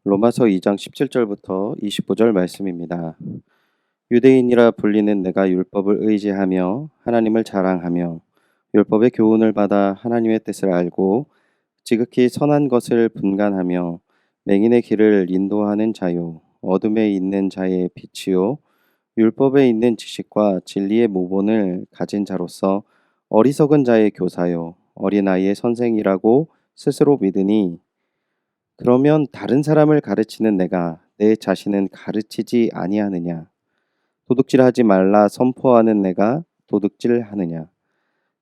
로마서 2장 17절부터 25절 말씀입니다. 유대인이라 불리는 내가 율법을 의지하며 하나님을 자랑하며 율법의 교훈을 받아 하나님의 뜻을 알고 지극히 선한 것을 분간하며 맹인의 길을 인도하는 자요 어둠에 있는 자의 빛이요 율법에 있는 지식과 진리의 모본을 가진 자로서 어리석은 자의 교사요 어린아이의 선생이라고 스스로 믿으니 그러면 다른 사람을 가르치는 내가 내 자신은 가르치지 아니하느냐? 도둑질하지 말라 선포하는 내가 도둑질하느냐?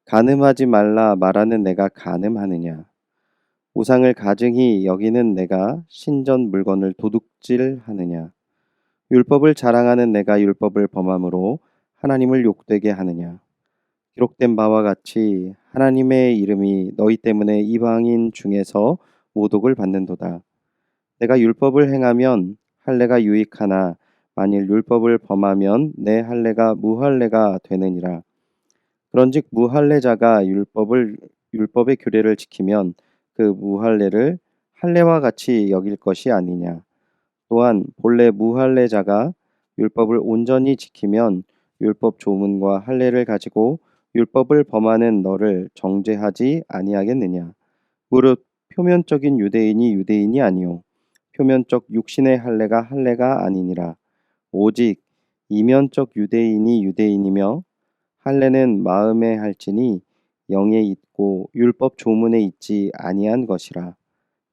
간음하지 말라 말하는 내가 간음하느냐? 우상을 가증히 여기는 내가 신전 물건을 도둑질하느냐? 율법을 자랑하는 내가 율법을 범함으로 하나님을 욕되게 하느냐? 기록된 바와 같이 하나님의 이름이 너희 때문에 이방인 중에서 모독을 받는도다. 내가 율법을 행하면 할례가 유익하나 만일 율법을 범하면 내 할례가 무할례가 되느니라. 그런즉 무할례자가 율법의 규례를 지키면 그 무할례를 할례와 같이 여길 것이 아니냐. 또한 본래 무할례자가 율법을 온전히 지키면 율법 조문과 할례를 가지고 율법을 범하는 너를 정죄하지 아니하겠느냐. 무릇 표면적인 유대인이 유대인이 아니요 표면적 육신의 할례가 할례가 아니니라. 오직 이면적 유대인이 유대인이며 할례는 마음에 할지니 영에 있고 율법 조문에 있지 아니한 것이라.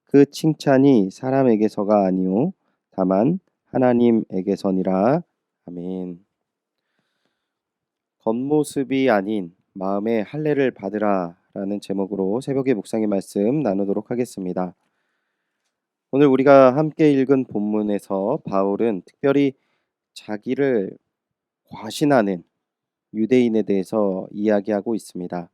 그 칭찬이 사람에게서가 아니요 다만 하나님에게서니라. 아멘. 겉모습이 아닌 마음의 할례를 받으라라는 제목으로 새벽의 묵상의 말씀 나누도록 하겠습니다. 오늘 우리가 함께 읽은 본문에서 바울은 특별히 자기를 과신하는 유대인에 대해서 이야기하고 있습니다.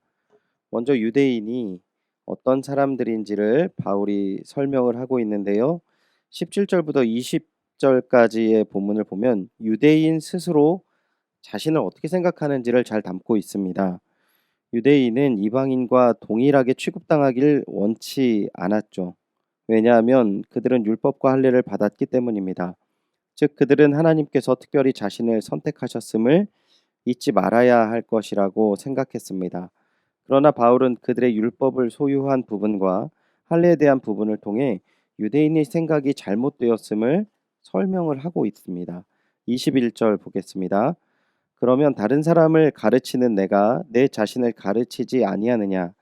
먼저 유대인이 어떤 사람들인지를 바울이 설명을 하고 있는데요. 17절부터 20절까지의 본문을 보면 유대인 스스로 자신을 어떻게 생각하는지를 잘 담고 있습니다. 유대인은 이방인과 동일하게 취급당하기를 원치 않았죠. 왜냐하면 그들은 율법과 할례를 받았기 때문입니다. 즉 그들은 하나님께서 특별히 자신을 선택하셨음을 잊지 말아야 할 것이라고 생각했습니다. 그러나 바울은 그들의 율법을 소유한 부분과 할례에 대한 부분을 통해 유대인의 생각이 잘못되었음을 설명을 하고 있습니다. 21절 보겠습니다. 그러면 다른 사람을 가르치는 내가 내 자신을 가르치지 아니하느냐?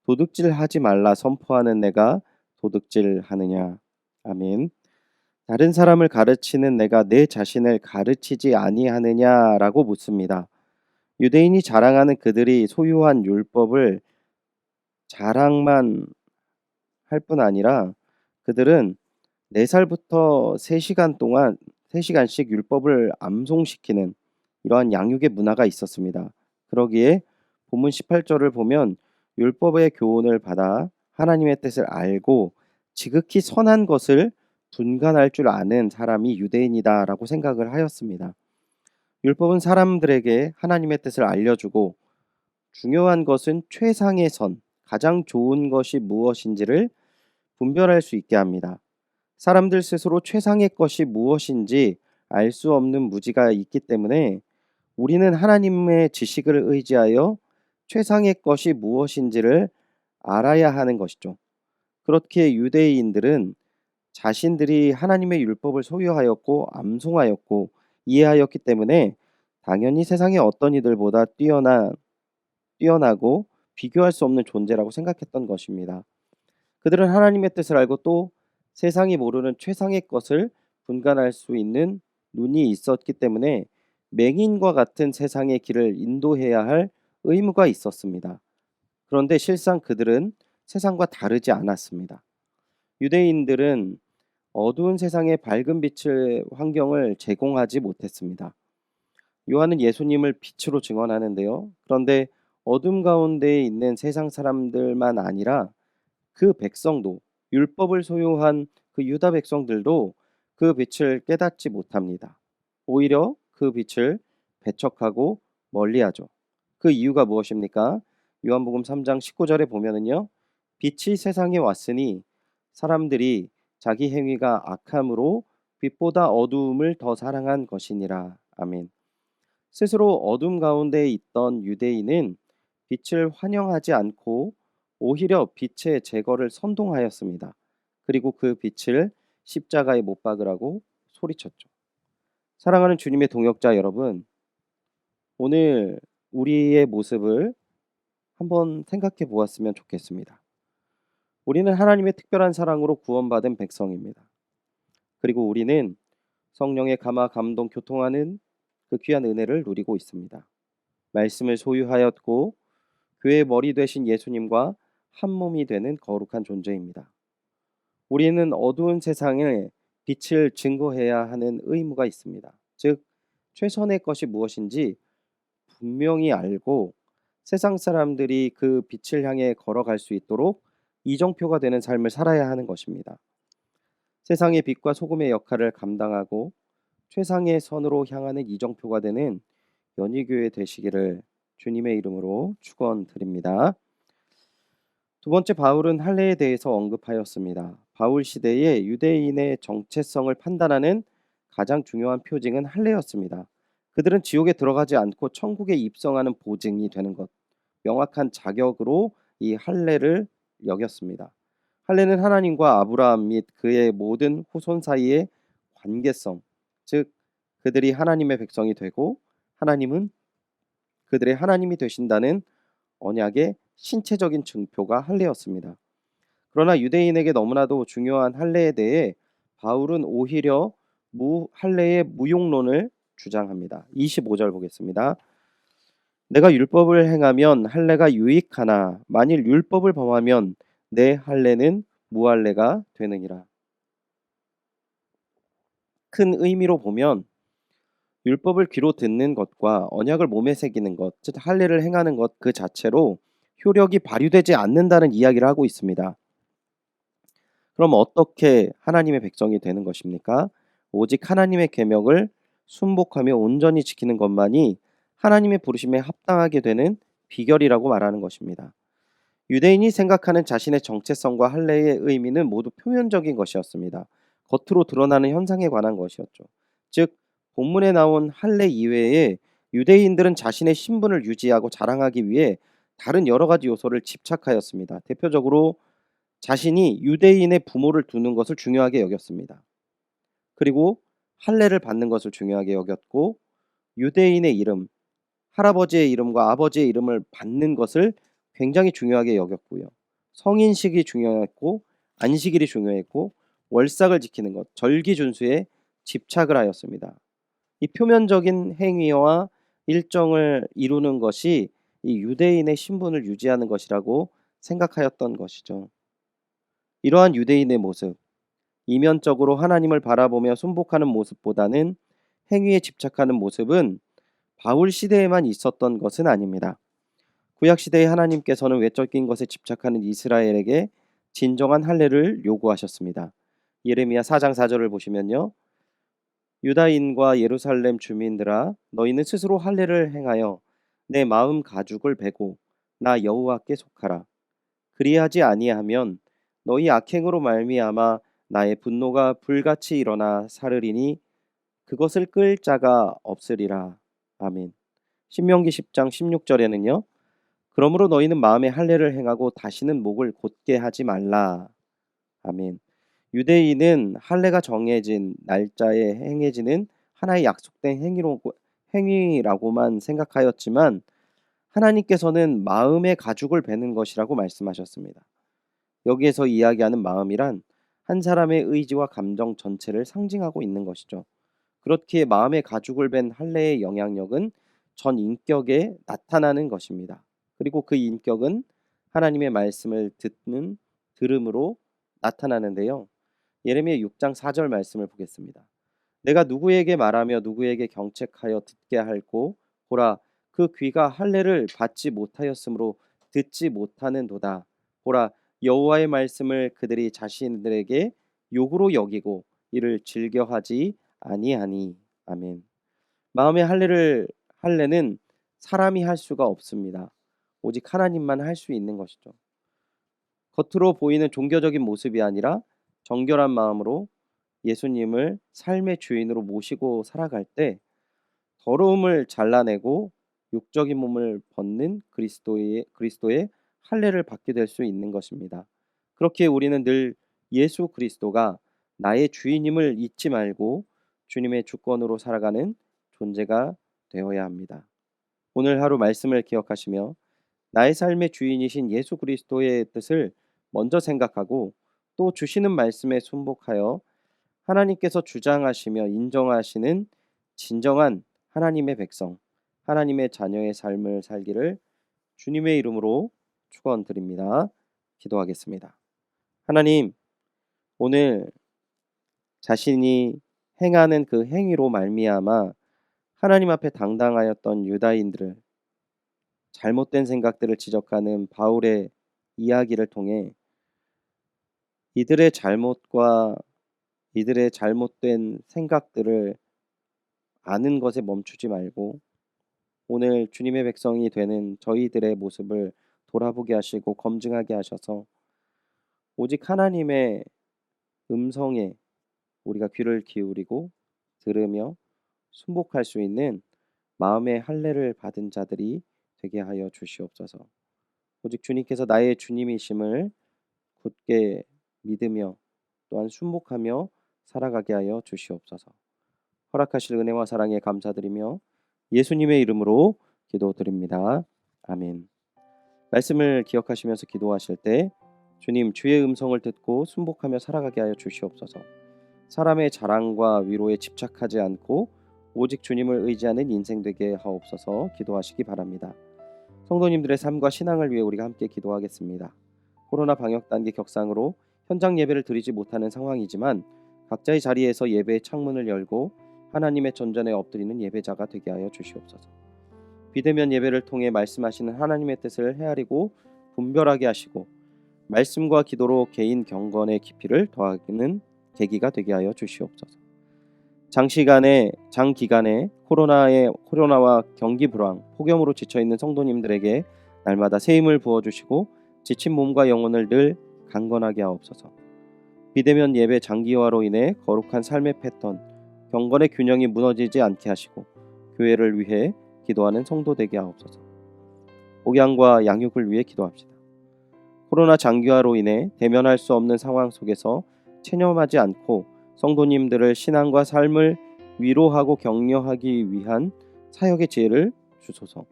도둑질하지 말라 선포하는 내가 도둑질하느냐? 아멘. 다른 사람을 가르치는 내가 내 자신을 가르치지 아니하느냐라고 묻습니다. 유대인이 자랑하는 그들이 소유한 율법을 자랑만 할 뿐 아니라 그들은 4살부터 3시간 동안 3시간씩 율법을 암송시키는 이러한 양육의 문화가 있었습니다. 그러기에 본문 18절을 보면 율법의 교훈을 받아 하나님의 뜻을 알고 지극히 선한 것을 분간할 줄 아는 사람이 유대인이다라고 생각을 하였습니다. 율법은 사람들에게 하나님의 뜻을 알려주고 중요한 것은 최상의 선, 가장 좋은 것이 무엇인지를 분별할 수 있게 합니다. 사람들 스스로 최상의 것이 무엇인지 알 수 없는 무지가 있기 때문에 우리는 하나님의 지식을 의지하여 최상의 것이 무엇인지를 알아야 하는 것이죠. 그렇게 유대인들은 자신들이 하나님의 율법을 소유하였고 암송하였고 이해하였기 때문에 당연히 세상의 어떤 이들보다 뛰어나고 비교할 수 없는 존재라고 생각했던 것입니다. 그들은 하나님의 뜻을 알고 또 세상이 모르는 최상의 것을 분간할 수 있는 눈이 있었기 때문에 맹인과 같은 세상의 길을 인도해야 할 의무가 있었습니다. 그런데 실상 그들은 세상과 다르지 않았습니다. 유대인들은 어두운 세상에 밝은 빛의 환경을 제공하지 못했습니다. 요한은 예수님을 빛으로 증언하는데요. 그런데 어둠 가운데 있는 세상 사람들만 아니라 그 백성도 율법을 소유한 그 유다 백성들도 그 빛을 깨닫지 못합니다. 오히려 그 빛을 배척하고 멀리하죠. 그 이유가 무엇입니까? 요한복음 3장 19절에 보면은요. 빛이 세상에 왔으니 사람들이 자기 행위가 악함으로 빛보다 어두움을 더 사랑한 것이니라. 아멘. 스스로 어둠 가운데 있던 유대인은 빛을 환영하지 않고 오히려 빛의 제거를 선동하였습니다. 그리고 그 빛을 십자가에 못 박으라고 소리쳤죠. 사랑하는 주님의 동역자 여러분, 오늘 우리의 모습을 한번 생각해 보았으면 좋겠습니다. 우리는 하나님의 특별한 사랑으로 구원받은 백성입니다. 그리고 우리는 성령의 감화, 감동, 교통하는 그 귀한 은혜를 누리고 있습니다. 말씀을 소유하였고 교회의 머리 되신 예수님과 한 몸이 되는 거룩한 존재입니다. 우리는 어두운 세상에 빛을 증거해야 하는 의무가 있습니다. 즉, 최선의 것이 무엇인지 분명히 알고 세상 사람들이 그 빛을 향해 걸어갈 수 있도록 이정표가 되는 삶을 살아야 하는 것입니다. 세상의 빛과 소금의 역할을 감당하고 최상의 선으로 향하는 이정표가 되는 연희교회 되시기를 주님의 이름으로 축원드립니다. 두 번째, 바울은 할례에 대해서 언급하였습니다. 바울 시대에 유대인의 정체성을 판단하는 가장 중요한 표징은 할례였습니다. 그들은 지옥에 들어가지 않고 천국에 입성하는 보증이 되는 것, 명확한 자격으로 이 할례를 여겼습니다. 할례는 하나님과 아브라함 및 그의 모든 후손 사이의 관계성, 즉 그들이 하나님의 백성이 되고 하나님은 그들의 하나님이 되신다는 언약의 신체적인 증표가 할례였습니다. 그러나 유대인에게 너무나도 중요한 할례에 대해 바울은 오히려 할례의 무용론을 주장합니다. 25절 보겠습니다. 내가 율법을 행하면 할례가 유익하나 만일 율법을 범하면 내 할례는 무할례가 되느니라. 큰 의미로 보면 율법을 귀로 듣는 것과 언약을 몸에 새기는 것, 즉 할례를 행하는 것 그 자체로 효력이 발휘되지 않는다는 이야기를 하고 있습니다. 그럼 어떻게 하나님의 백성이 되는 것입니까? 오직 하나님의 계명을 순복하며 온전히 지키는 것만이 하나님의 부르심에 합당하게 되는 비결이라고 말하는 것입니다. 유대인이 생각하는 자신의 정체성과 할례의 의미는 모두 표면적인 것이었습니다. 겉으로 드러나는 현상에 관한 것이었죠. 즉 본문에 나온 할례 이외에 유대인들은 자신의 신분을 유지하고 자랑하기 위해 다른 여러 가지 요소를 집착하였습니다. 대표적으로 자신이 유대인의 부모를 두는 것을 중요하게 여겼습니다. 그리고 할례를 받는 것을 중요하게 여겼고 유대인의 이름, 할아버지의 이름과 아버지의 이름을 받는 것을 굉장히 중요하게 여겼고요. 성인식이 중요했고 안식일이 중요했고 월삭을 지키는 것, 절기 준수에 집착을 하였습니다. 이 표면적인 행위와 일정을 이루는 것이 이 유대인의 신분을 유지하는 것이라고 생각하였던 것이죠. 이러한 유대인의 모습, 이면적으로 하나님을 바라보며 순복하는 모습보다는 행위에 집착하는 모습은 바울 시대에만 있었던 것은 아닙니다. 구약 시대에 하나님께서는 외적인 것에 집착하는 이스라엘에게 진정한 할례를 요구하셨습니다. 예레미야 4장 4절을 보시면요. 유다인과 예루살렘 주민들아 너희는 스스로 할례를 행하여 내 마음 가죽을 베고 나 여호와께 속하라. 그리하지 아니하면 너희 악행으로 말미암아 나의 분노가 불같이 일어나 사르리니 그것을 끌 자가 없으리라. 아멘. 신명기 10장 16절에는요. 그러므로 너희는 마음에 할례를 행하고 다시는 목을 곧게 하지 말라. 아멘. 유대인은 할례가 정해진 날짜에 행해지는 하나의 약속된 행위라고만 생각하였지만 하나님께서는 마음의 가죽을 베는 것이라고 말씀하셨습니다. 여기에서 이야기하는 마음이란 한 사람의 의지와 감정 전체를 상징하고 있는 것이죠. 그렇기에 마음의 가죽을 벤 할례의 영향력은 전 인격에 나타나는 것입니다. 그리고 그 인격은 하나님의 말씀을 들음으로 나타나는데요. 예레미야 6장 4절 말씀을 보겠습니다. 내가 누구에게 말하며 누구에게 경책하여 듣게 할고 보라 그 귀가 할례를 받지 못하였으므로 듣지 못하는도다. 보라 여호와의 말씀을 그들이 자신들에게 욕으로 여기고 이를 즐겨하지 아니하니. 아멘. 마음의 할례는 사람이 할 수가 없습니다. 오직 하나님만 할 수 있는 것이죠. 겉으로 보이는 종교적인 모습이 아니라 정결한 마음으로 예수님을 삶의 주인으로 모시고 살아갈 때 더러움을 잘라내고 육적인 몸을 벗는 그리스도의 할례를 받게 될 수 있는 것입니다. 그렇게 우리는 늘 예수 그리스도가 나의 주인임을 잊지 말고 주님의 주권으로 살아가는 존재가 되어야 합니다. 오늘 하루 말씀을 기억하시며 나의 삶의 주인이신 예수 그리스도의 뜻을 먼저 생각하고 또 주시는 말씀에 순복하여 하나님께서 주장하시며 인정하시는 진정한 하나님의 백성, 하나님의 자녀의 삶을 살기를 주님의 이름으로 축원드립니다. 기도하겠습니다. 하나님, 오늘 자신이 행하는 그 행위로 말미암아 하나님 앞에 당당하였던 유다인들을 잘못된 생각들을 지적하는 바울의 이야기를 통해 이들의 잘못과 이들의 잘못된 생각들을 아는 것에 멈추지 말고 오늘 주님의 백성이 되는 저희들의 모습을 돌아보게 하시고 검증하게 하셔서 오직 하나님의 음성에 우리가 귀를 기울이고 들으며 순복할 수 있는 마음의 할례를 받은 자들이 되게 하여 주시옵소서. 오직 주님께서 나의 주님이심을 굳게 믿으며 또한 순복하며 살아가게 하여 주시옵소서. 허락하실 은혜와 사랑에 감사드리며 예수님의 이름으로 기도드립니다. 아멘. 말씀을 기억하시면서 기도하실 때 주님 주의 음성을 듣고 순복하며 살아가게 하여 주시옵소서. 사람의 자랑과 위로에 집착하지 않고 오직 주님을 의지하는 인생 되게 하옵소서. 기도하시기 바랍니다. 성도님들의 삶과 신앙을 위해 우리가 함께 기도하겠습니다. 코로나 방역 단계 격상으로 현장 예배를 드리지 못하는 상황이지만 각자의 자리에서 예배의 창문을 열고 하나님의 전전에 엎드리는 예배자가 되게 하여 주시옵소서. 비대면 예배를 통해 말씀하시는 하나님의 뜻을 헤아리고 분별하게 하시고 말씀과 기도로 개인 경건의 깊이를 더하는 계기가 되게 하여 주시옵소서. 장기간에 코로나와 경기 불황, 폭염으로 지쳐 있는 성도님들에게 날마다 새 힘을 부어 주시고 지친 몸과 영혼을 늘 강건하게 하옵소서. 비대면 예배 장기화로 인해 거룩한 삶의 패턴, 경건의 균형이 무너지지 않게 하시고 교회를 위해 기도하는 성도 되게 하옵소서. 목양과 양육을 위해 기도합시다. 코로나 장기화로 인해 대면할 수 없는 상황 속에서 체념하지 않고 성도님들을 신앙과 삶을 위로하고 격려하기 위한 사역의 지혜를 주소서.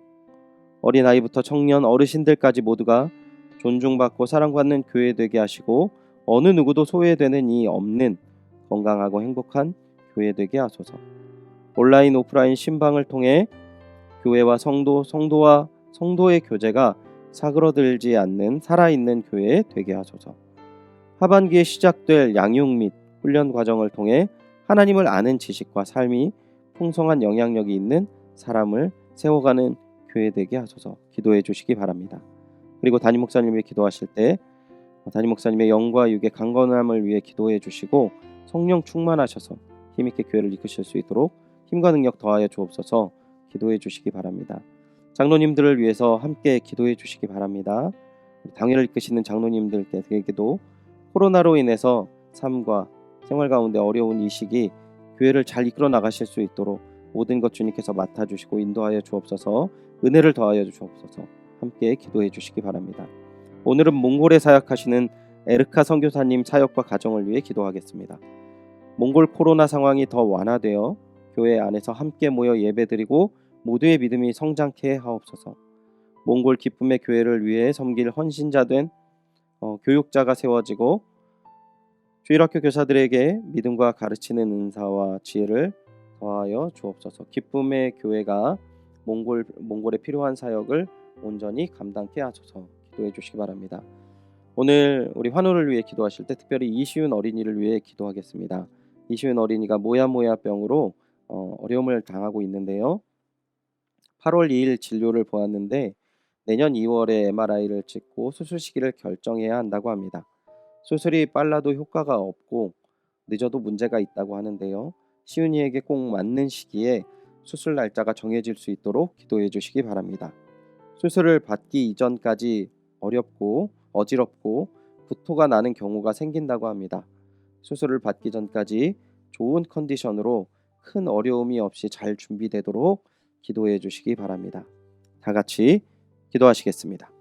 어린아이부터 청년, 어르신들까지 모두가 존중받고 사랑받는 교회 되게 하시고 어느 누구도 소외되는 이 없는 건강하고 행복한 교회 되게 하소서. 온라인 오프라인 신방을 통해 교회와 성도와 성도의 교제가 사그러들지 않는 살아있는 교회 되게 하소서. 하반기에 시작될 양육 및 훈련 과정을 통해 하나님을 아는 지식과 삶이 풍성한 영향력이 있는 사람을 세워가는 교회 되게 하소서. 기도해 주시기 바랍니다. 그리고 담임 목사님이 기도하실 때 담임 목사님의 영과 육의 강건함을 위해 기도해 주시고 성령 충만하셔서 힘있게 교회를 이끄실 수 있도록 힘과 능력 더하여 주옵소서. 기도해 주시기 바랍니다. 장로님들을 위해서 함께 기도해 주시기 바랍니다. 당회를 이끄시는 장로님들께게도 코로나로 인해서 삶과 생활 가운데 어려운 이 시기 교회를 잘 이끌어 나가실 수 있도록 모든 것 주님께서 맡아주시고 인도하여 주옵소서. 은혜를 더하여 주옵소서. 함께 기도해 주시기 바랍니다. 오늘은 몽골에 사역하시는 에르카 선교사님 사역과 가정을 위해 기도하겠습니다. 몽골 코로나 상황이 더 완화되어 교회 안에서 함께 모여 예배드리고 모두의 믿음이 성장케 하옵소서. 몽골 기쁨의 교회를 위해 섬길 헌신자된 교육자가 세워지고 주일학교 교사들에게 믿음과 가르치는 은사와 지혜를 더하여 주옵소서. 기쁨의 교회가 몽골에 필요한 사역을 온전히 감당케 하소서. 기도해 주시기 바랍니다. 오늘 우리 환우를 위해 기도하실 때 특별히 이시윤 어린이를 위해 기도하겠습니다. 이시윤 어린이가 모야모야병으로 어려움을 당하고 있는데요. 8월 2일 진료를 보았는데 내년 2월에 MRI를 찍고 수술 시기를 결정해야 한다고 합니다. 수술이 빨라도 효과가 없고 늦어도 문제가 있다고 하는데요. 시윤이에게 꼭 맞는 시기에 수술 날짜가 정해질 수 있도록 기도해 주시기 바랍니다. 수술을 받기 이전까지 어렵고 어지럽고 구토가 나는 경우가 생긴다고 합니다. 수술을 받기 전까지 좋은 컨디션으로 큰 어려움이 없이 잘 준비되도록 기도해 주시기 바랍니다. 다 같이 기도하시겠습니다.